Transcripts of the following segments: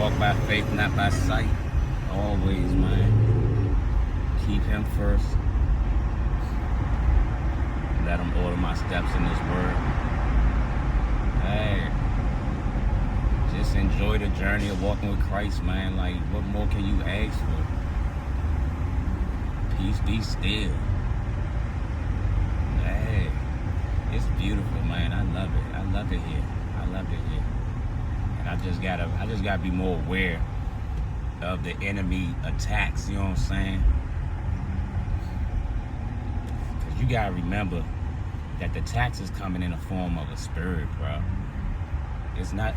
walk by faith, not by sight. Always, man. Keep him first. Let him order my steps in his word. Hey, just enjoy the journey of walking with Christ, man. Like, what more can you ask for? Peace be still. Hey, it's beautiful, man. I love it. I love it here. I love it here. And I just gotta be more aware of the enemy attacks, you know what I'm saying? Because you gotta remember that the attacks is coming in the form of a spirit, bro. It's not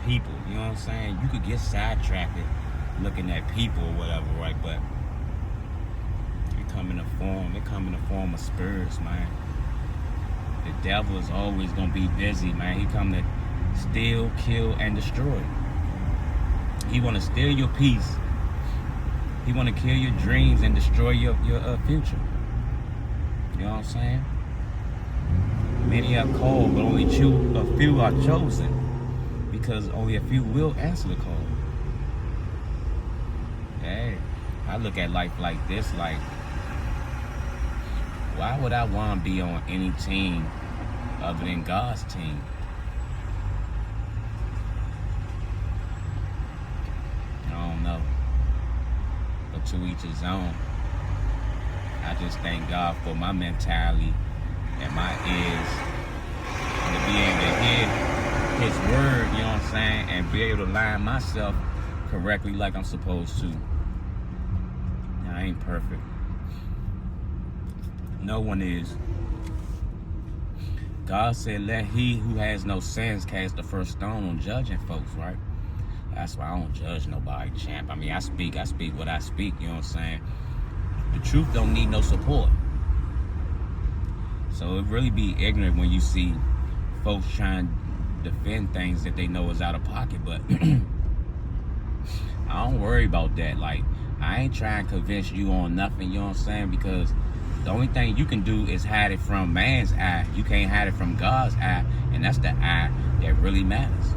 people, you know what I'm saying? You could get sidetracked looking at people or whatever, right? But it come in the form of spirits, man. The devil is always gonna be busy, man. He come to steal, kill, and destroy. He want to steal your peace. He want to kill your dreams and destroy your future. You know what I'm saying? Many are called, but only a few are chosen, because only a few will answer the call. Hey, I look at life like this, like, why would I want to be on any team other than God's team? No, but to each his own. I just thank God for my mentality and my ears, and to be able to hear his word, you know what I'm saying, and be able to line myself correctly like I'm supposed to. Now, I ain't perfect. No one is. God said, let he who has no sins cast the first stone on judging folks, right? That's why I don't judge nobody, champ. I mean, I speak what I speak, you know what I'm saying? The truth don't need no support. So it really be ignorant when you see folks trying to defend things that they know is out of pocket, but I don't worry about that. Like, I ain't trying to convince you on nothing, you know what I'm saying? Because the only thing you can do is hide it from man's eye. You can't hide it from God's eye, and that's the eye that really matters.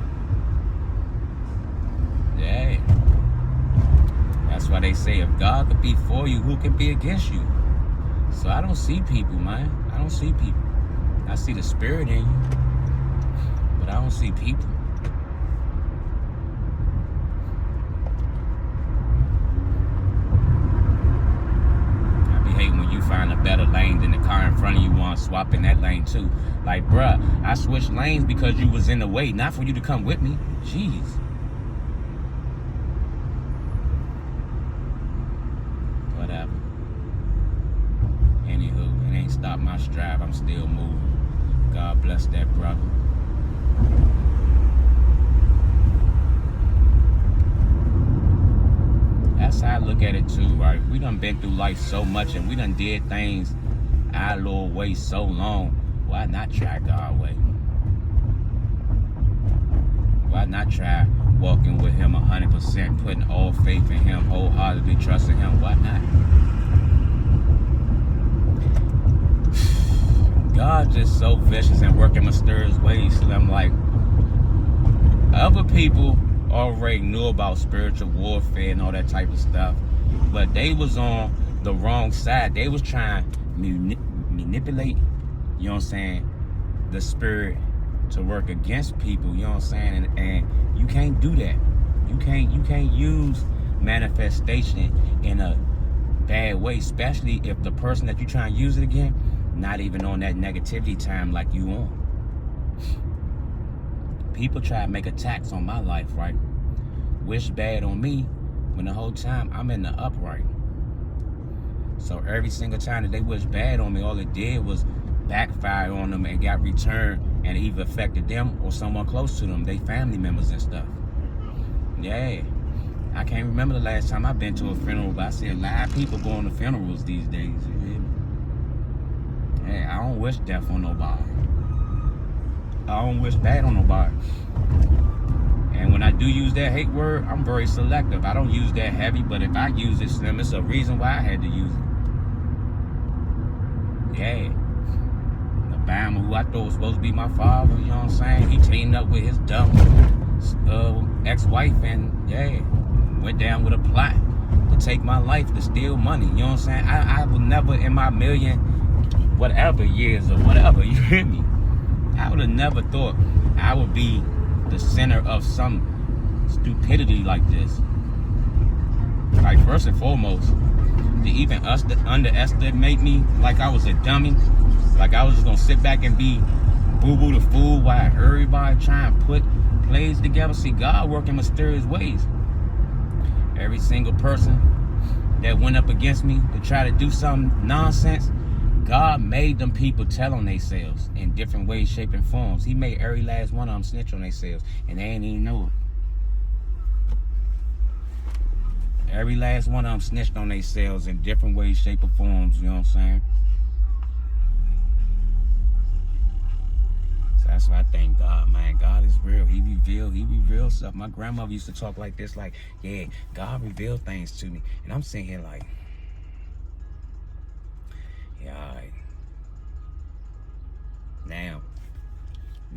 Yeah. That's why they say if God could be for you, who can be against you? So I don't see people, man. I don't see people. I see the spirit in you, but I don't see people. I be hating when you find a better lane than the car in front of you want to swap in that lane too. Like, bruh, I switched lanes because you was in the way, not for you to come with me. Jeez. Whatever. Anywho, it ain't stopped my stride. I'm still moving. God bless that brother. That's how I look at it too, right? We done been through life so much, and we done did things our little way so long. Why not try God's way? Why not try walking with him 100%, putting all faith in him, wholeheartedly trusting him? Why not? God just so vicious and working mysterious ways. So I'm like, other people already knew about spiritual warfare and all that type of stuff, but they was on the wrong side. They was trying to manipulate, you know what I'm saying, the spirit to work against people, you know what I'm saying, and you can't do that. You can't use manifestation in a bad way, especially if the person that you trying to use it again not even on that negativity time like you on. People try to make attacks on my life, right? Wish bad on me when the whole time I'm in the upright. So every single time that they wish bad on me, all it did was backfire on them and got returned, and it either affected them or someone close to them, they family members and stuff. Yeah. I can't remember the last time I've been to a funeral, but I see a lot of people going to funerals these days. You hear me? Hey, I don't wish death on nobody. I don't wish bad on nobody. And when I do use that hate word, I'm very selective. I don't use that heavy, but if I use it, Slim, it's a reason why I had to use it. Yeah. The Bama, who I thought was supposed to be my father, you know what I'm saying? He teamed up with his dumb ex-wife and, yeah, went down with a plot to take my life, to steal money. You know what I'm saying? I would never in my million, whatever years or whatever, you hear me? I would have never thought I would be the center of some stupidity like this. Like, first and foremost, to even underestimate me like I was a dummy, like I was just gonna sit back and be boo-boo the fool while everybody trying to put plays together. See, God work in mysterious ways. Every single person that went up against me to try to do some nonsense, God made them people tell on themselves in different ways, shape, and forms. He made every last one of them snitch on themselves, and they ain't even know it. Every last one of them snitched on themselves in different ways, shape, or forms. You know what I'm saying? So that's why I thank God, man. God is real. He reveals stuff. My grandmother used to talk like this, like, yeah, God revealed things to me. And I'm sitting here like, yeah, all right. Now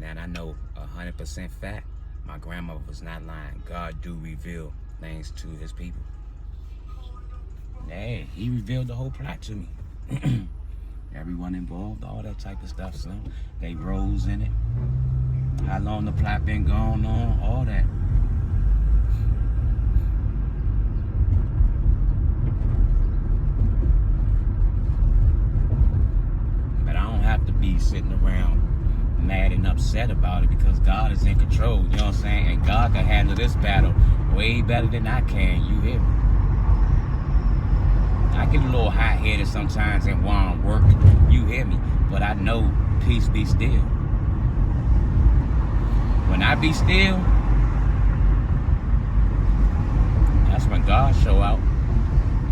I know 100% fact, my grandmother was not lying. God do reveal things to his people. Yeah, he revealed the whole plot to me. Everyone involved, all that type of stuff, so they roles in it. How long the plot been going on, all that. But I don't have to be sitting around mad and upset about it because God is in control, you know what I'm saying? And God can handle this battle way better than I can, you hear me? I get a little hot-headed sometimes and want to work, you hear me? But I know peace be still. When I be still, that's when God show out.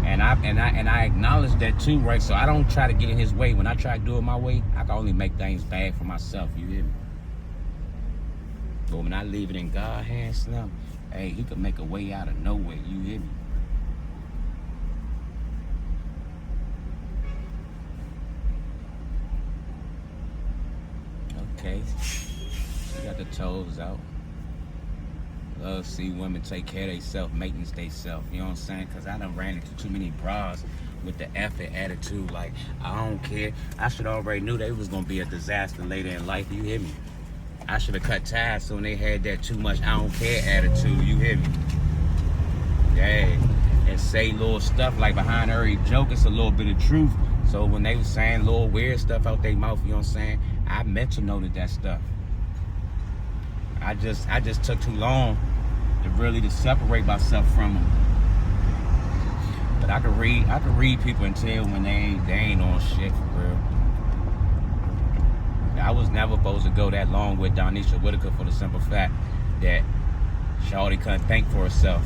And I acknowledge that too, right? So I don't try to get in his way. When I try to do it my way, I can only make things bad for myself, you hear me? But when I leave it in God's hands, Slim, hey, he could make a way out of no way, you hear me? Okay, she got the toes out. Love to see women take care of themselves, maintenance themselves, you know what I'm saying? Because I done ran into too many bras with the effort attitude, like, I don't care. I should already knew they was going to be a disaster later in life, you hear me? I should have cut ties so when they had that too much I don't care attitude, you hear me? Yeah, and say little stuff like behind every joke, it's a little bit of truth. So when they was saying little weird stuff out their mouth, you know what I'm saying? I meant to know that sestuff. I just took too long to separate myself from them. But I could read people and tell when they ain't on shit for real. I was never supposed to go that long with Donisha Whitaker for the simple fact that Shawty couldn't think for herself.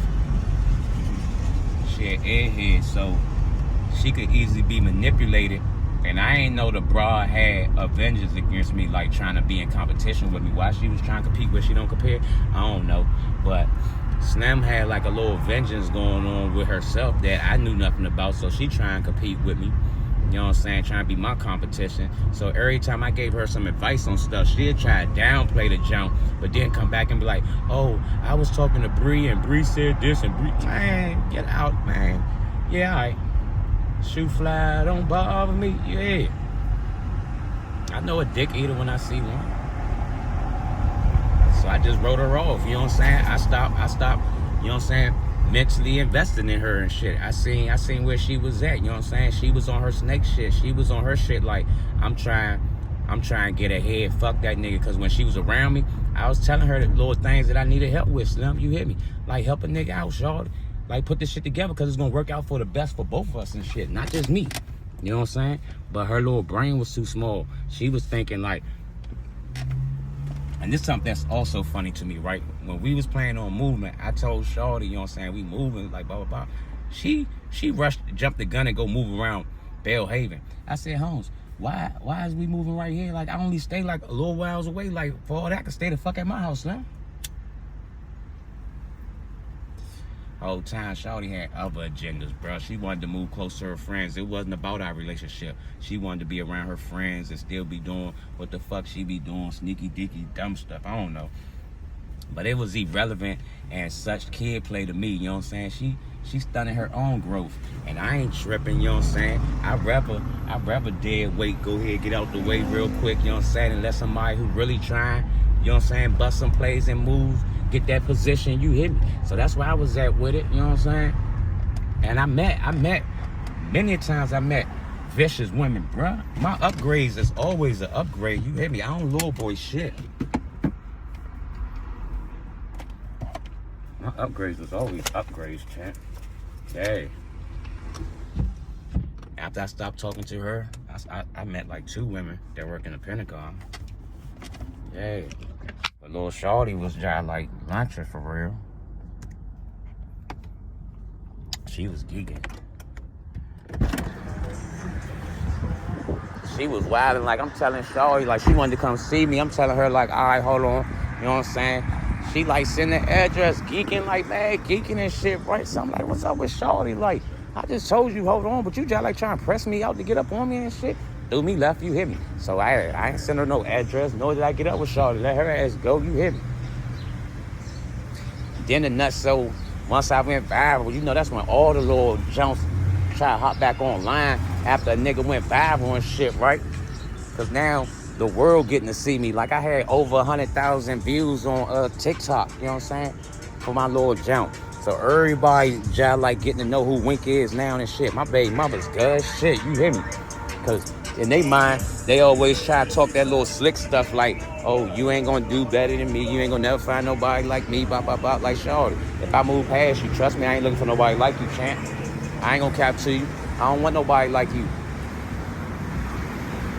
She had airhead, so she could easily be manipulated. And I ain't know the broad had a vengeance against me, like trying to be in competition with me. Why she was trying to compete where she don't compare, I don't know. But Slim had like a little vengeance going on with herself that I knew nothing about. So she trying to compete with me. You know what I'm saying? Trying to be my competition. So every time I gave her some advice on stuff, she'd try to downplay the jump, but then come back and be like, oh, I was talking to Bree and Bree said this and Bree, man, get out, man. Yeah, all right. Shoe fly, don't bother me. Yeah. I know a dick eater when I see one. So I just wrote her off, you know what I'm saying? I stopped, you know what I'm saying, mentally investing in her and shit. I seen where she was at, you know what I'm saying? She was on her snake shit. She was on her shit like, I'm trying to get ahead. Fuck that nigga. Cause when she was around me, I was telling her the little things that I needed help with, Slim. You hear me? Like, help a nigga out, shawty. Like, put this shit together because it's going to work out for the best for both of us and shit. Not just me. You know what I'm saying? But her little brain was too small. She was thinking like, and this is something that's also funny to me, right? When we was playing on Movement, I told Shawty, you know what I'm saying, we moving, like, blah, blah, blah. She rushed, jumped the gun and go move around Bellhaven. I said, Holmes, why is we moving right here? Like, I only stay like a little whiles away. Like, for all that, I could stay the fuck at my house, man. Whole time, Shawty had other agendas, bro. She wanted to move close to her friends. It wasn't about our relationship. She wanted to be around her friends and still be doing what the fuck she be doing, sneaky, deaky, dumb stuff. I don't know. But it was irrelevant and such kid play to me, you know what I'm saying? She's stunning her own growth. And I ain't tripping, you know what I'm saying? I'd rather dead weight go ahead, get out the way real quick, you know what I'm saying? And let somebody who really trying, you know what I'm saying, bust some plays and move, get that position, you hit me. So that's where I was at with it, you know what I'm saying? And I met, many times I met vicious women, bruh. My upgrades is always an upgrade, you hit me? I don't little boy shit. My upgrades was always upgrades, champ. Hey. After I stopped talking to her, I met like 2 women that work in the Pentagon. Hey. But little shorty was just like lunching for real. She was geeking. She was wilding, like I'm telling shorty, like she wanted to come see me. I'm telling her like, all right, hold on. You know what I'm saying? She like sending the address, geeking like mad, geeking and shit, right? So I'm like, what's up with shorty? Like, I just told you, hold on, but you just like trying to press me out to get up on me and shit. Threw me left, you hit me. So I ain't send her no address, nor did I get up with shorty. Let her ass go, you hit me. Then the nuts, so once I went viral, you know, that's when all the little jumps try to hop back online after a nigga went viral and shit, right? Because now the world getting to see me. Like I had over 100,000 views on TikTok, you know what I'm saying? For my little jump. So everybody just like getting to know who Wink is now and shit. My baby mother's good shit, you hear me? Because in their mind, they always try to talk that little slick stuff like, oh, you ain't gonna do better than me. You ain't gonna never find nobody like me, bop, bop, bop, like shorty. If I move past you, trust me, I ain't looking for nobody like you, champ. I ain't gonna cap to you. I don't want nobody like you.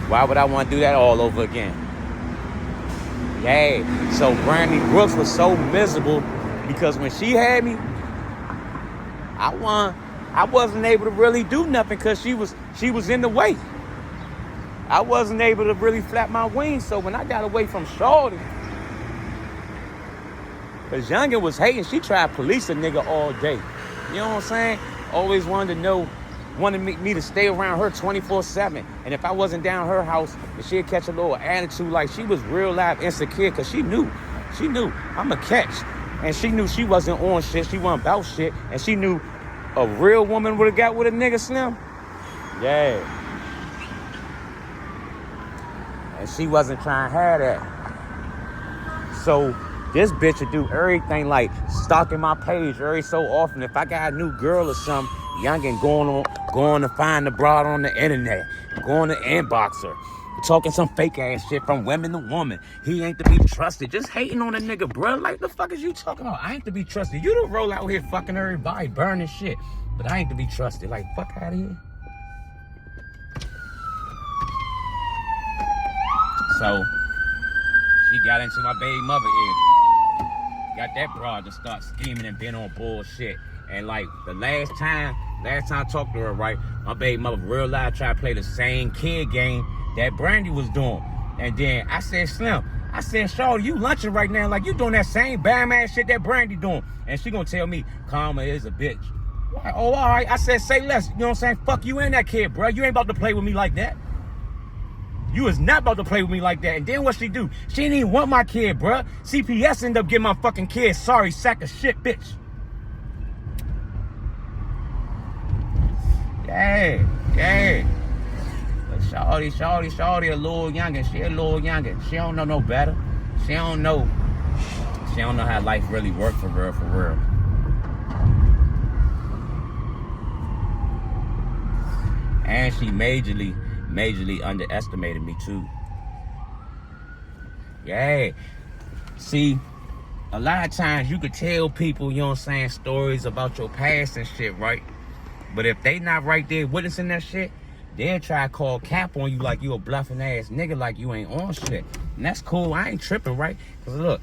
Why would I want to do that all over again? Yeah. So Brandy Brooks was so miserable because when she had me, I wasn't able to really do nothing because she was in the way. I wasn't able to really flap my wings. So when I got away from shorty, because Youngin was hating, she tried to police a nigga all day. You know what I'm saying? Always wanted me to stay around her 24/7. And if I wasn't down her house, she'd catch a little attitude like she was real life insecure because she knew I'm a catch. And she knew she wasn't on shit, she wasn't about shit. And she knew a real woman would have got with a nigga Slim. Yeah. And she wasn't trying to have that. So this bitch would do everything like stalking my page every so often. If I got a new girl or something, Youngin going to find the broad on the internet, going to inbox her, talking some fake ass shit from women to woman. He ain't to be trusted. Just hating on a nigga, bro. Like, the fuck is you talking about? I ain't to be trusted. You don't roll out here fucking everybody, burning shit. But I ain't to be trusted. Like, fuck out of here. So, she got into my baby mother ear. Got that broad to start scheming and being on bullshit. And like the last time I talked to her, right, my baby mother real life tried to play the same kid game that Brandy was doing. And then I said, Slim, I said, shorty, you lunching right now like you doing that same bam ass shit that Brandy doing. And she gonna tell me, Karma is a bitch. Why? Oh, all right. I said, say less. You know what I'm saying? Fuck you and that kid, bro. You ain't about to play with me like that. You is not about to play with me like that. And then what she do? She didn't even want my kid, bro. CPS ended up getting my fucking kid. Sorry, sack of shit, bitch. Yeah. But shorty a little younger. She a little younger. She don't know no better. She don't know how life really work for real. And she majorly underestimated me too. Yeah. See, a lot of times you could tell people, you know what I'm saying, stories about your past and shit, right? But if they not right there witnessing that shit, they'll try to call cap on you like you a bluffing ass nigga, like you ain't on shit. And that's cool. I ain't tripping, right? Because look,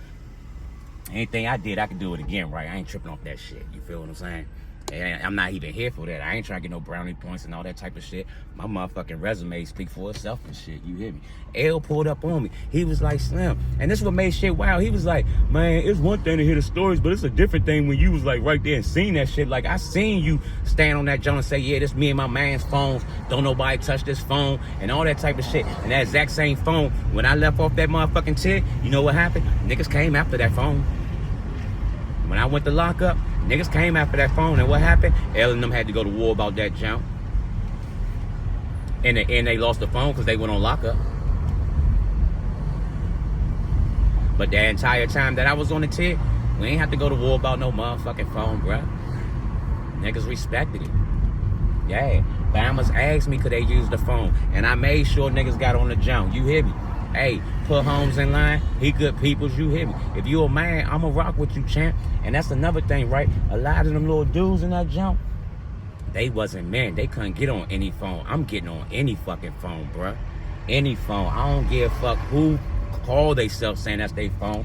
anything I did, I could do it again, right? I ain't tripping off that shit. You feel what I'm saying? And I'm not even here for that. I ain't trying to get no brownie points and all that type of shit. My motherfucking resume speak for itself and shit. You hear me? L pulled up on me. He was like, Slim. And this is what made shit wild. He was like, man, it's one thing to hear the stories, but it's a different thing when you was like right there and seen that shit. Like, I seen you stand on that joint and say, yeah, this me and my man's phones. Don't nobody touch this phone and all that type of shit. And that exact same phone, when I left off that motherfucking tip, you know what happened? Niggas came after that phone. When I went to lock up, niggas came after that phone, and what happened? L and them had to go to war about that jump. And they lost the phone because they went on lockup. But the entire time that I was on the tick, we ain't have to go to war about no motherfucking phone, bruh. Niggas respected it. Yeah. Bammers asked me could they use the phone. And I made sure niggas got on the jump. You hear me? Hey, put Holmes in line. He good peoples, you hear me? If you a man, I'ma rock with you, champ. And that's another thing, right? A lot of them little dudes in that jump, they wasn't men. They couldn't get on any phone. I'm getting on any fucking phone, bruh. Any phone. I don't give a fuck who call they self saying that's their phone.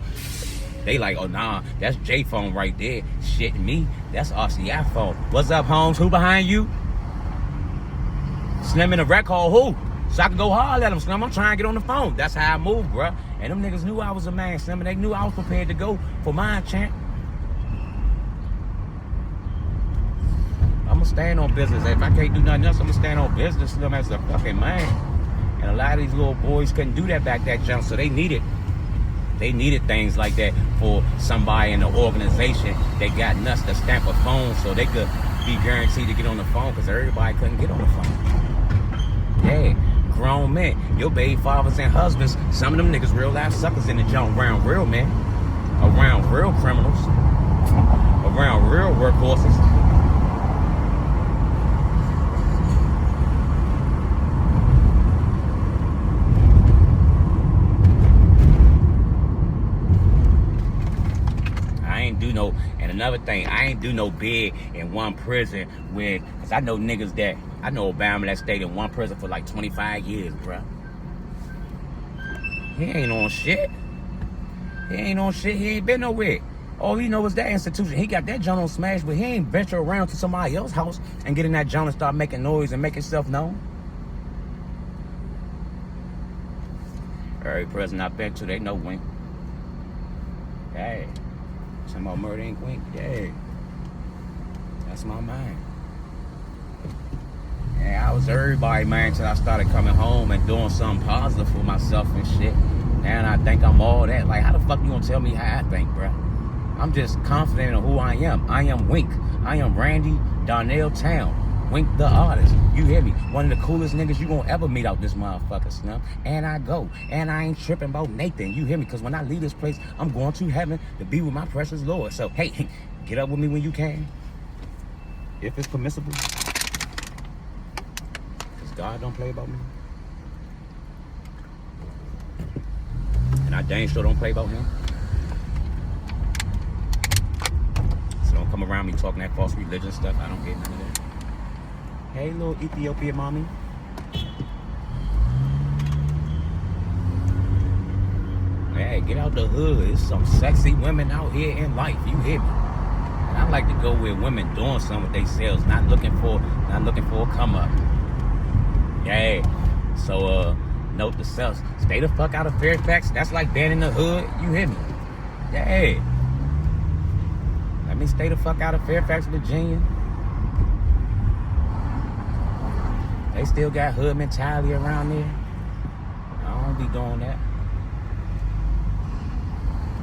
They like, oh nah, that's J phone right there. Shit me, that's RCI phone. What's up, Holmes? Who behind you? Slim in the rec hall, who? So I can go holler at him, Slim. I'm trying to get on the phone. That's how I move, bruh. And them niggas knew I was a man, Slim, and they knew I was prepared to go for mine, champ. I'ma stand on business. If I can't do nothing else, I'ma stand on business, Slim, as a fucking man. And a lot of these little boys couldn't do that back that jump, so they needed things like that for somebody in the organization that got nuts to stamp a phone so they could be guaranteed to get on the phone, because everybody couldn't get on the phone. Yeah, grown men, your baby fathers and husbands, some of them niggas real life suckers in the jump around real men, around real criminals, around real workhorses. And another thing, I ain't do no bid in one prison with, cause I know niggas that, I know Obama that stayed in one prison for like 25 years, bruh. He ain't on shit. He ain't on shit, he ain't been nowhere. All he know is that institution. He got that joint on smash, but he ain't venture around to somebody else's house and get in that joint and start making noise and make himself known. Every prison I've been to, they know Wink. Hey. Talking about Murder Inc. Wink, yeah. That's my mind. Yeah, I was everybody, man, till I started coming home and doing something positive for myself and shit. And I think I'm all that. Like, how the fuck you gonna tell me how I think, bro? I'm just confident in who I am. I am Wink. I am Randy Darnell Town. Wink the artist. You hear me? One of the coolest niggas you gonna ever meet out this motherfucker, Slim. And I go. And I ain't tripping about Nathan. You hear me? Because when I leave this place, I'm going to heaven to be with my precious Lord. So, hey, get up with me when you can. If it's permissible. Because God don't play about me. And I dang sure don't play about him. So don't come around me talking that false religion stuff. I don't get none of that. Hey, little Ethiopian mommy. Hey, get out the hood. There's some sexy women out here in life. You hear me? And I like to go with women doing something with themselves, not looking for a come up. Yeah. So note to self: stay the fuck out of Fairfax. That's like being in the hood. You hear me? Yeah. Let me stay the fuck out of Fairfax, Virginia. They still got hood mentality around there. I don't be doing that.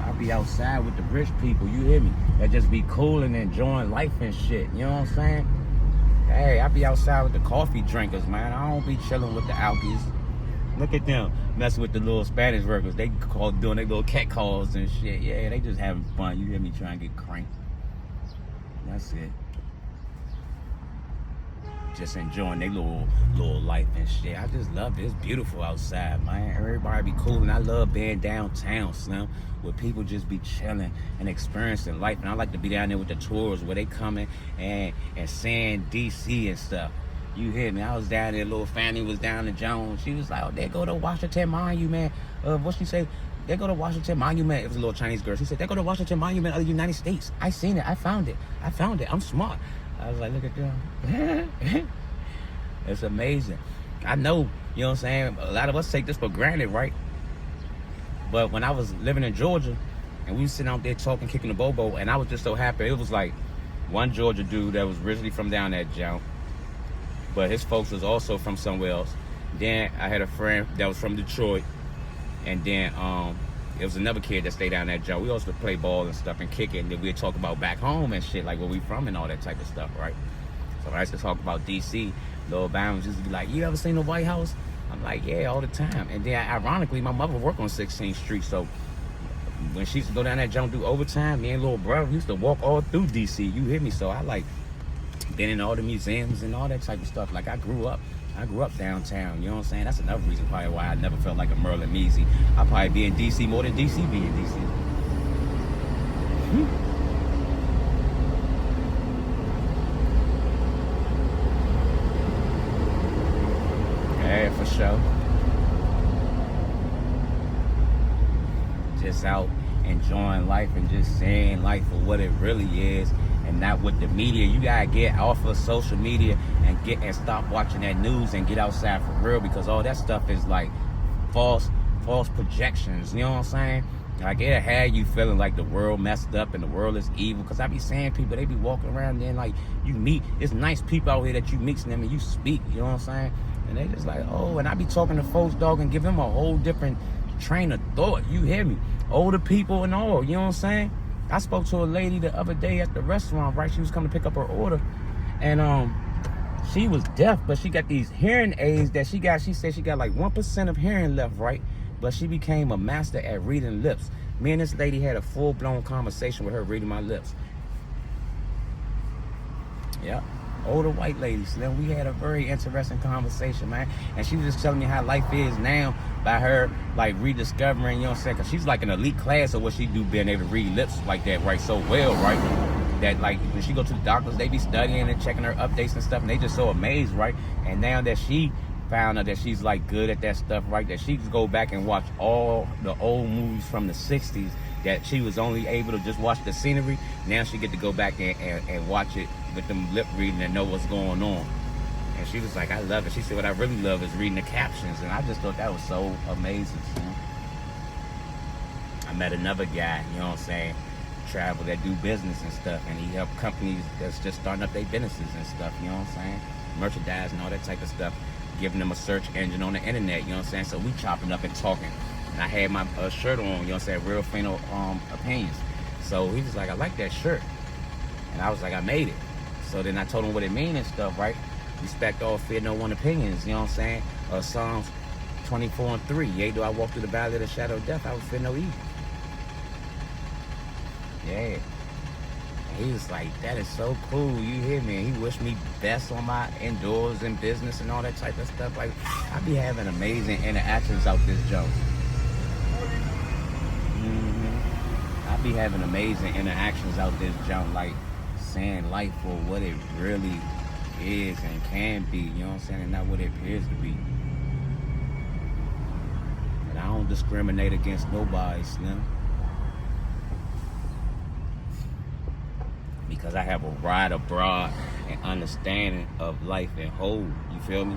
I be outside with the rich people, you hear me? That just be cool and enjoying life and shit, you know what I'm saying? Hey, I be outside with the coffee drinkers, man. I don't be chilling with the alkies. Look at them, messing with the little Spanish workers. They doing their little cat calls and shit. Yeah, they just having fun. You hear me? Trying to get cranked. That's it. Just enjoying their little life and shit. I just love it. It's beautiful outside, man. Everybody be cool, and I love being downtown, Slim, where people just be chilling and experiencing life. And I like to be down there with the tours where they coming and seeing DC and stuff. You hear me? I was down there. Little Fanny was down in Jones. She was like, "Oh, they go to Washington Monument." What she say? They go to Washington Monument. It was a little Chinese girl. She said, "They go to Washington Monument of the United States." I seen it. I found it. I'm smart. I was like, look at them. It's amazing. I know, you know what I'm saying? A lot of us take this for granted, right? But when I was living in Georgia, and we was sitting out there talking, kicking the bobo, and I was just so happy. It was like one Georgia dude that was originally from down that jump, but his folks was also from somewhere else. Then I had a friend that was from Detroit, and then it was another kid that stayed down that joint. We also play ball and stuff and kick it, and then we'd talk about back home and shit, like where we from and all that type of stuff, right? So I used to talk about DC. Lil Bounds used to be like, you ever seen the White House? I'm like, yeah, all the time. And then ironically, my mother worked on 16th Street, so when she used to go down that jump do overtime, me and little brother used to walk all through DC. You hear me? So I like been in all the museums and all that type of stuff. Like I grew up downtown. You know what I'm saying? That's another reason probably why I never felt like a Merlin Measy. I probably be in DC more than DC be in DC. Yeah, for sure. Just out enjoying life and just seeing life for what it really is, and not with the media. You gotta get off of social media and stop watching that news and get outside for real, because all that stuff is like false projections. You know what I'm saying? Like it'll have you feeling like the world messed up and the world is evil. Cause I be seeing people, they be walking around and like you meet, it's nice people out here that you meet them and you speak. You know what I'm saying? And they just like, oh, and I be talking to folks, dog, and give them a whole different train of thought. You hear me? Older people and all, you know what I'm saying? I spoke to a lady the other day at the restaurant, right? She was coming to pick up her order, and she was deaf, but she got these hearing aids that she said she got like 1% of hearing left, right? But she became a master at reading lips. Me and this lady had a full-blown conversation with her reading my lips. Yeah. Older white lady, Slim. We had a very interesting conversation, man. And she was just telling me how life is now by her, like, rediscovering, you know what I'm saying? Because she's like an elite class of what she do, being able to read lips like that, right, so well, right? That, like, when she go to the doctors, they be studying and checking her updates and stuff, and they just so amazed, right? And now that she found out that she's, like, good at that stuff, right, that she can go back and watch all the old movies from the 60s that she was only able to just watch the scenery. Now she get to go back and watch it with them lip reading and know what's going on. And she was like, I love it. She said, what I really love is reading the captions. And I just thought that was so amazing. I met another guy, you know what I'm saying, travel, that do business and stuff. And he helped companies that's just starting up their businesses and stuff, you know what I'm saying? Merchandise and all that type of stuff. Giving them a search engine on the internet, you know what I'm saying? So we chopping up and talking. And I had my shirt on, you know what I'm saying, Real Fino Opinions. So he was like, I like that shirt. And I was like, I made it. So then I told him what it means and stuff, right? Respect all, fear no one opinions, you know what I'm saying? Psalms 24:3. Yea, though I walk through the valley of the shadow of death, I will fear no evil. Yeah. And he was like, that is so cool, you hear me? And he wished me best on my indoors and business and all that type of stuff. Like, I be having amazing interactions out this jump. I be having amazing interactions out this jump, like saying life for what it really is and can be, you know what I'm saying, and not what it appears to be. And I don't discriminate against nobody, Slim. Because I have a wide, broad, and understanding of life and whole, you feel me?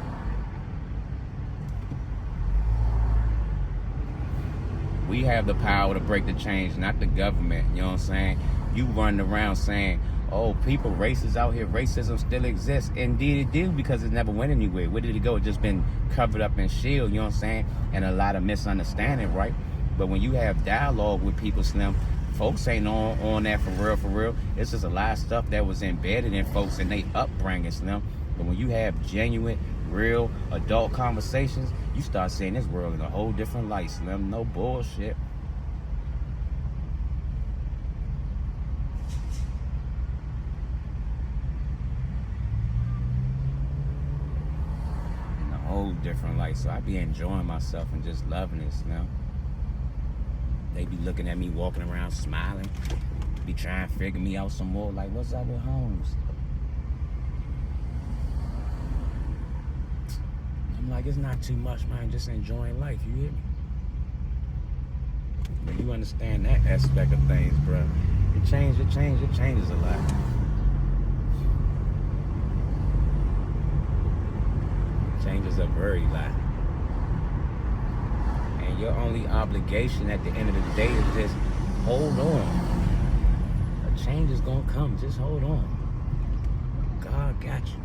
We have the power to break the change, not the government, you know what I'm saying? You running around saying, oh, people, races out here, racism still exists. Indeed it do, because it never went anywhere. Where did it go? It just been covered up in shield, you know what I'm saying? And a lot of misunderstanding, right? But when you have dialogue with people, Slim, folks ain't on that for real. It's just a lot of stuff that was embedded in folks and they upbringing, Slim. But when you have genuine, real adult conversations, you start seeing this world in a whole different light, Slim. No bullshit. In a whole different light. So I be enjoying myself and just loving this now. They be looking at me walking around smiling. Be trying to figure me out some more. Like, what's up with Holmes? I'm like, it's not too much, man. Just enjoying life. You hear me? When you understand that aspect of things, bro, it changes a lot. It changes a very lot. And your only obligation at the end of the day is just hold on. A change is gonna come. Just hold on. God got you.